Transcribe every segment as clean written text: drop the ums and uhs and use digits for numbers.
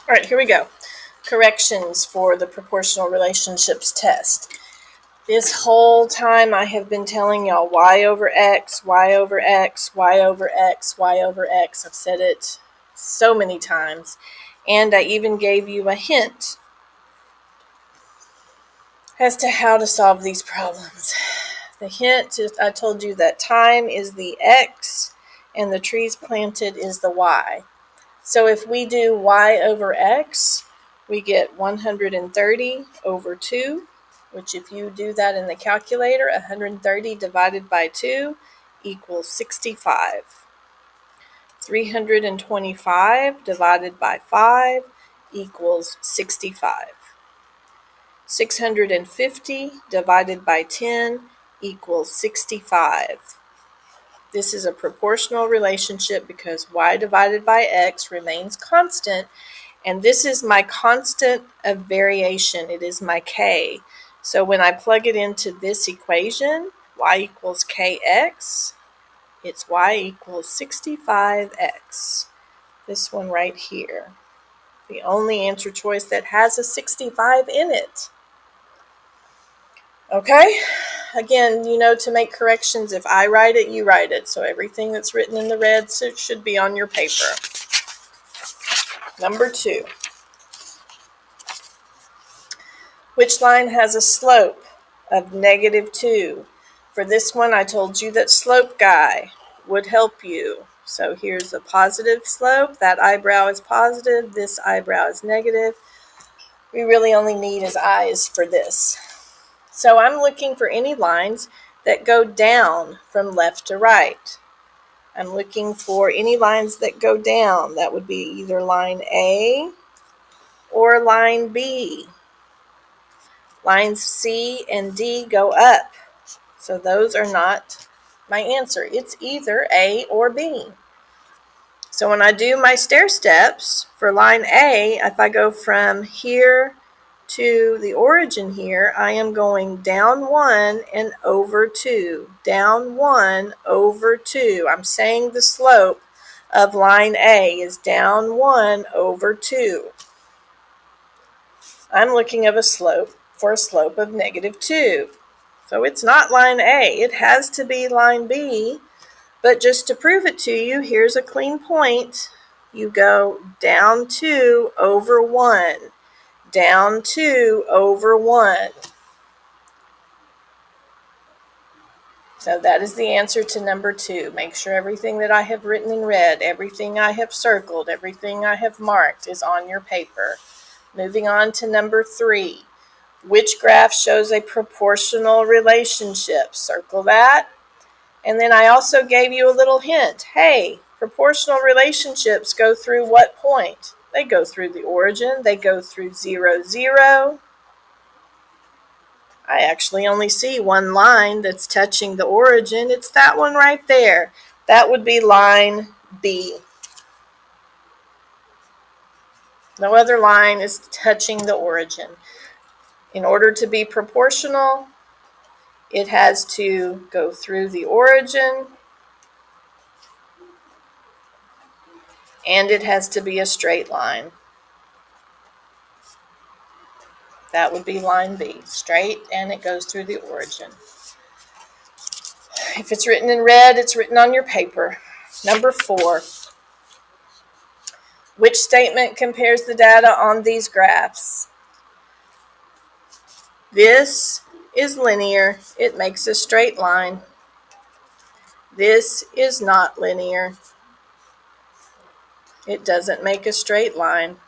All right, here we go. Corrections for the proportional relationships test. This whole time I have been telling y'all y over x, y over x, y over x, y over x. I've said it so many times. And I even gave you a hint as to how to solve these problems. The hint is I told you that time is the x and the trees planted is the y. So if we do y over x, we get 130 over 2, which if you do that in the calculator, 130 divided by 2 equals 65. 325 divided by 5 equals 65. 650 divided by 10 equals 65. This is a proportional relationship because y divided by x remains constant, and this is my constant of variation. It is my k. So when I plug it into this equation, y equals kx, it's y equals 65x. This one right here. The only answer choice that has a 65 in it. Okay? Again, you know, to make corrections, if I write it, you write it. So everything that's written in the red should be on your paper. Number 2. Which line has a slope of -2? For this one, I told you that slope guy would help you. So here's a positive slope. That eyebrow is positive. This eyebrow is negative. We really only need his eyes for this. So I'm looking for any lines that go down from left to right. I'm looking for any lines that go down. That would be either line A or line B. Lines C and D go up. So those are not my answer. It's either A or B. So when I do my stair steps for line A, if I go from here to the origin here, I am going down 1 and over 2. Down 1 over 2. I'm saying the slope of line A is down 1 over 2. I'm looking for a slope of -2. So it's not line A. It has to be line B. But just to prove it to you, here's a clean point. You go down 2 over 1. Down 2 over 1. So that is the answer to number 2. Make sure everything that I have written in red, everything I have circled, everything I have marked is on your paper. Moving on to number 3. Which graph shows a proportional relationship? Circle that. And then I also gave you a little hint. Hey, proportional relationships go through what point? They go through the origin. They go through 0, 0. I actually only see one line that's touching the origin. It's that one right there. That would be line B. No other line is touching the origin. In order to be proportional, it has to go through the origin, and it has to be a straight line. That would be line B, straight, and it goes through the origin. If it's written in red, it's written on your paper. Number 4. Which statement compares the data on these graphs? This is linear. It makes a straight line. This is not linear. It doesn't make a straight line.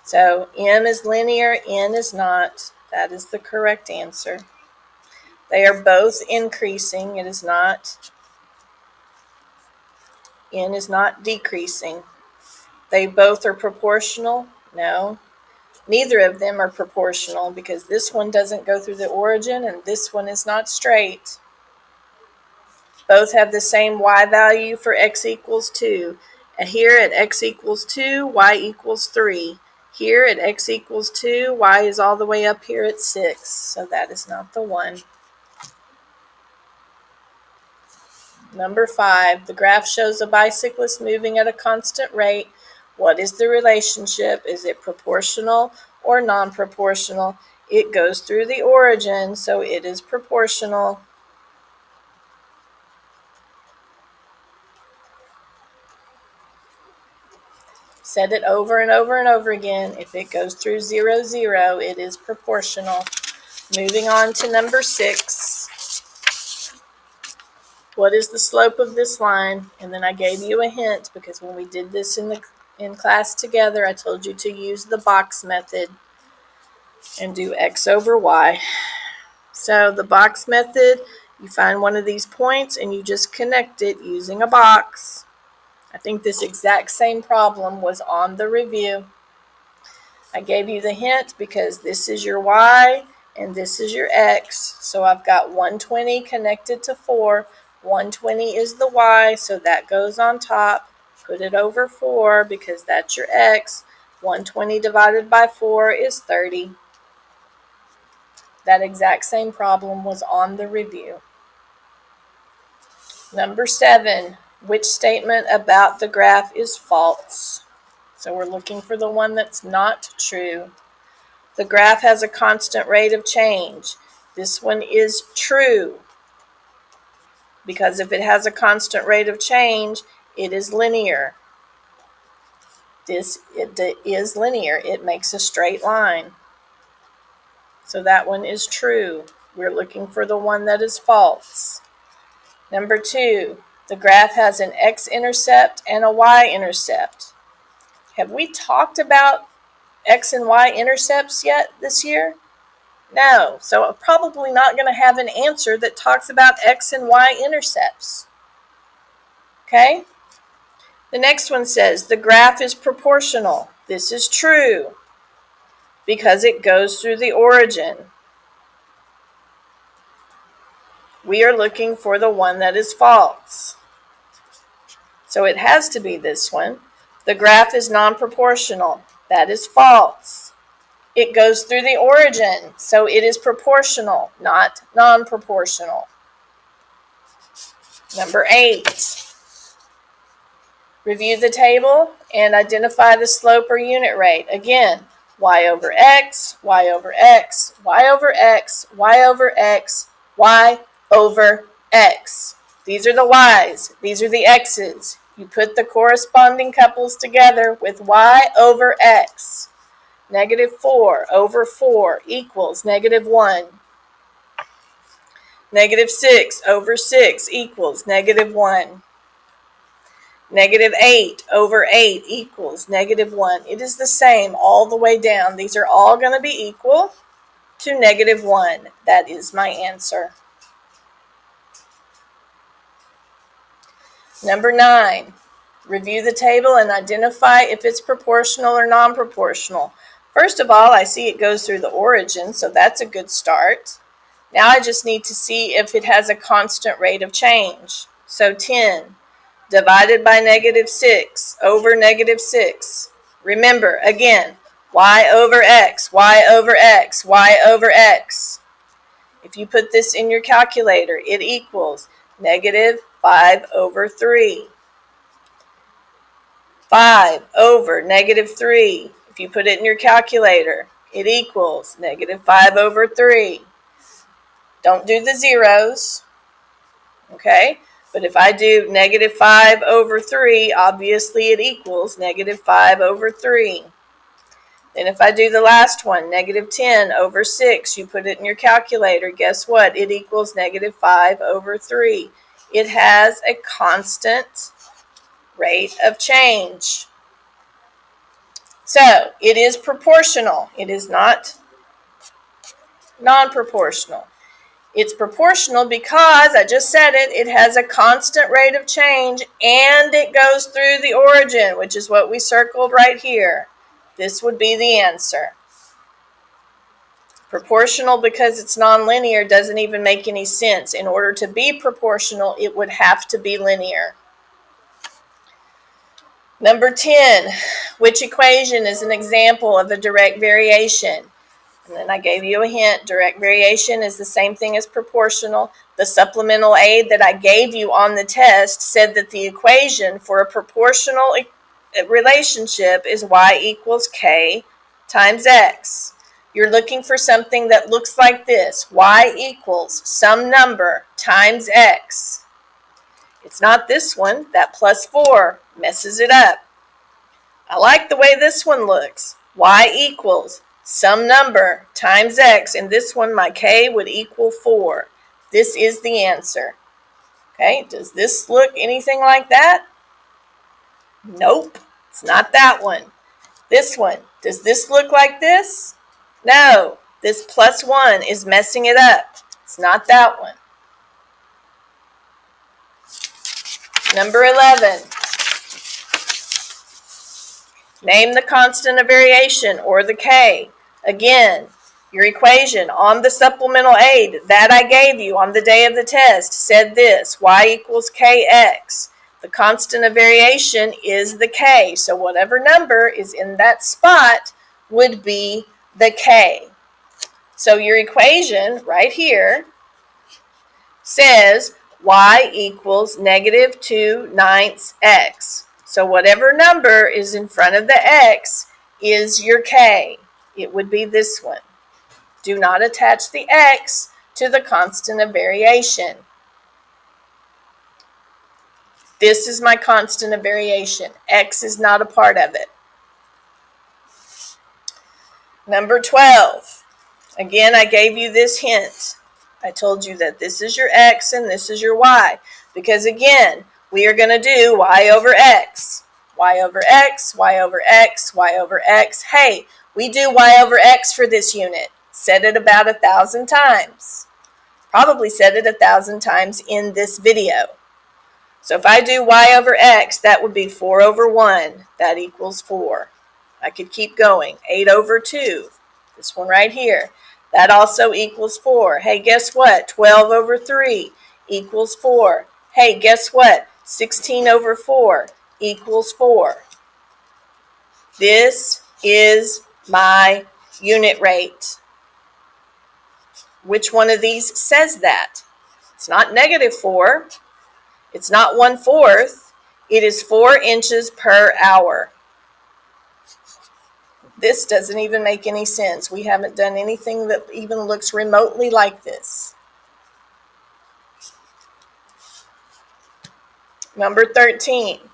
So M is linear, N is not. That is the correct answer. They are both increasing. It is not. N is not decreasing. They both are proportional. No. Neither of them are proportional because this one doesn't go through the origin and this one is not straight. Both have the same y value for x equals 2. And here at x equals 2, y equals 3. Here at x equals 2, y is all the way up here at 6. So that is not the one. Number 5, the graph shows a bicyclist moving at a constant rate What is the relationship? Is it proportional or non-proportional? It goes through the origin, so it is proportional. Said it over and over and over again. If it goes through 0, 0, it is proportional. Moving on to number 6. What is the slope of this line? And then I gave you a hint because when we did this in class together, I told you to use the box method and do x over y. So the box method, you find one of these points and you just connect it using a box. I think this exact same problem was on the review. I gave you the hint because this is your y and this is your x. So I've got 120 connected to 4. 120 is the y, so that goes on top. Put it over 4 because that's your x. 120 divided by 4 is 30. That exact same problem was on the review. Number 7, which statement about the graph is false? So we're looking for the one that's not true. The graph has a constant rate of change. This one is true because if it has a constant rate of change, it is linear. It is linear. It makes a straight line. So that one is true. We're looking for the one that is false. Number 2, the graph has an x-intercept and a y-intercept. Have we talked about x and y intercepts yet this year? No, so I'm probably not going to have an answer that talks about x and y intercepts. Okay? The next one says the graph is proportional. This is true because it goes through the origin. We are looking for the one that is false. So it has to be this one. The graph is non-proportional. That is false. It goes through the origin, so it is proportional, not non-proportional. Number 8. Review the table and identify the slope or unit rate. Again, y over x, y over x, y over x, y over x, y over x. These are the y's. These are the x's. You put the corresponding couples together with y over x. Negative 4 over 4 equals negative 1. Negative 6 over 6 equals negative 1. Negative 8 over 8 equals negative 1. It is the same all the way down. These are all going to be equal to negative 1. That is my answer. Number 9. Review the table and identify if it's proportional or non-proportional. First of all, I see it goes through the origin, so that's a good start. Now I just need to see if it has a constant rate of change. So 10 divided by negative 6 over negative 6. Remember, again, y over x, y over x, y over x. If you put this in your calculator, it equals negative 5 over 3. 5 over negative 3. If you put it in your calculator, it equals negative 5 over 3. Don't do the zeros, okay? But if I do negative 5 over 3, obviously it equals negative 5 over 3. Then if I do the last one, negative 10 over 6, you put it in your calculator, guess what? It equals negative 5 over 3. It has a constant rate of change. So it is proportional. It is not non-proportional. It's proportional because, I just said it, it has a constant rate of change and it goes through the origin, which is what we circled right here. This would be the answer. Proportional because it's nonlinear doesn't even make any sense. In order to be proportional, it would have to be linear. Number 10, which equation is an example of a direct variation? And then I gave you a hint. Direct variation is the same thing as proportional. The supplemental aid that I gave you on the test said that the equation for a proportional relationship is y equals k times x. You're looking for something that looks like this. Y equals some number times x. It's not this one. That plus 4 messes it up. I like the way this one looks. Y equals some number times x. In this one, my k would equal 4. This is the answer. Okay, does this look anything like that? Nope, it's not that one. This one, does this look like this? No, this plus 1 is messing it up. It's not that one. Number 11. Name the constant of variation, or the k. Again, your equation on the supplemental aid that I gave you on the day of the test said this: y equals kx. The constant of variation is the k, so whatever number is in that spot would be the k. So your equation right here says y equals negative 2/9 x. So whatever number is in front of the x is your k. It would be this one. Do not attach the x to the constant of variation. This is my constant of variation. X is not a part of it. Number 12. Again, I gave you this hint. I told you that this is your x and this is your y. Because again, we are going to do y over x. Y over x, y over x, y over x. Hey, we do y over x for this unit. Said it about 1,000 times. Probably said it 1,000 times in this video. So if I do y over x, that would be 4 over 1. That equals 4. I could keep going. 8 over 2. This one right here. That also equals 4. Hey, guess what? 12 over 3 equals 4. Hey, guess what? 16 over 4 equals 4. This is my unit rate. Which one of these says that? It's not negative 4. It's not 1/4. It is 4 inches per hour. This doesn't even make any sense. We haven't done anything that even looks remotely like this. Number 13.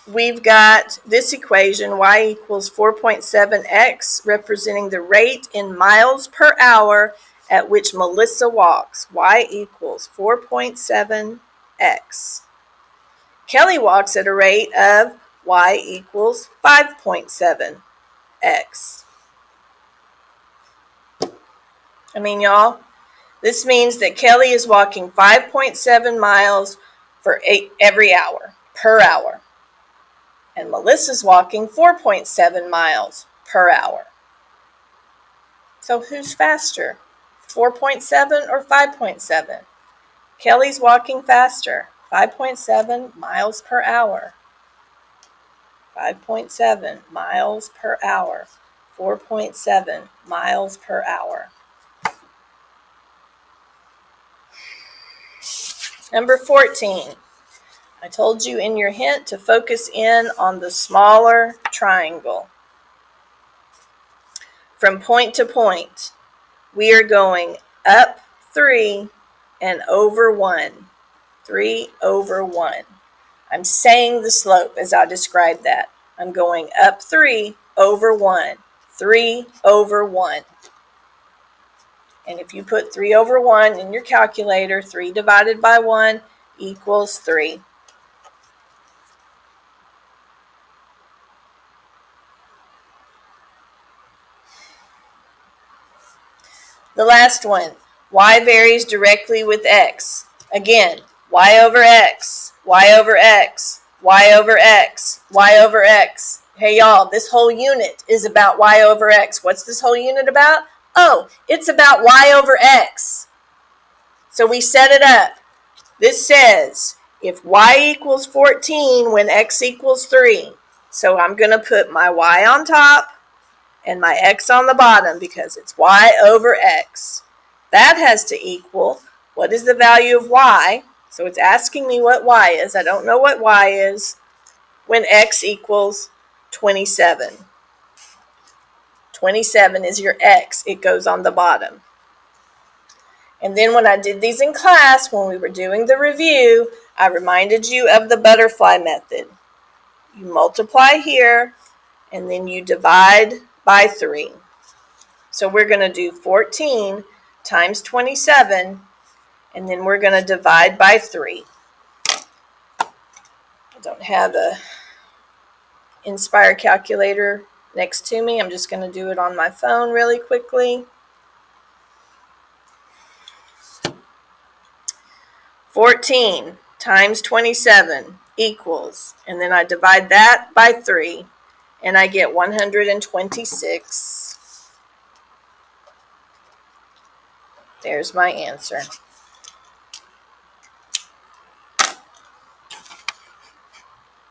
We've got this equation, y equals 4.7x, representing the rate in miles per hour at which Melissa walks. Y equals 4.7x. Kelly walks at a rate of y equals 5.7x. I mean, y'all, this means that Kelly is walking 5.7 miles for every hour, per hour. And Melissa's walking 4.7 miles per hour. So who's faster, 4.7 or 5.7? Kelly's walking faster, 5.7 miles per hour. 5.7 miles per hour, 4.7 miles per hour. Number 14. I told you in your hint to focus in on the smaller triangle. From point to point, we are going up 3 and over 1. 3 over 1. I'm saying the slope as I described that. I'm going up 3 over 1. 3 over 1. And if you put 3 over 1 in your calculator, 3 divided by 1 equals 3. The last one, y varies directly with x. Again, y over x, y over x, y over x, y over x. Hey y'all, this whole unit is about y over x. What's this whole unit about? Oh, it's about y over x. So we set it up. This says if y equals 14 when x equals 3. So I'm going to put my y on top and my x on the bottom because it's y over x. That has to equal, what is the value of y? So it's asking me what y is. I don't know what y is. when x equals 27. 27 is your x. It goes on the bottom. And then when I did these in class, when we were doing the review, I reminded you of the butterfly method. You multiply here, and then you divide by 3. So we're going to do 14 times 27, and then we're going to divide by 3. I don't have a Inspire calculator next to me. I'm just going to do it on my phone really quickly. 14 times 27 equals, and then I divide that by 3, and I get 126. There's my answer.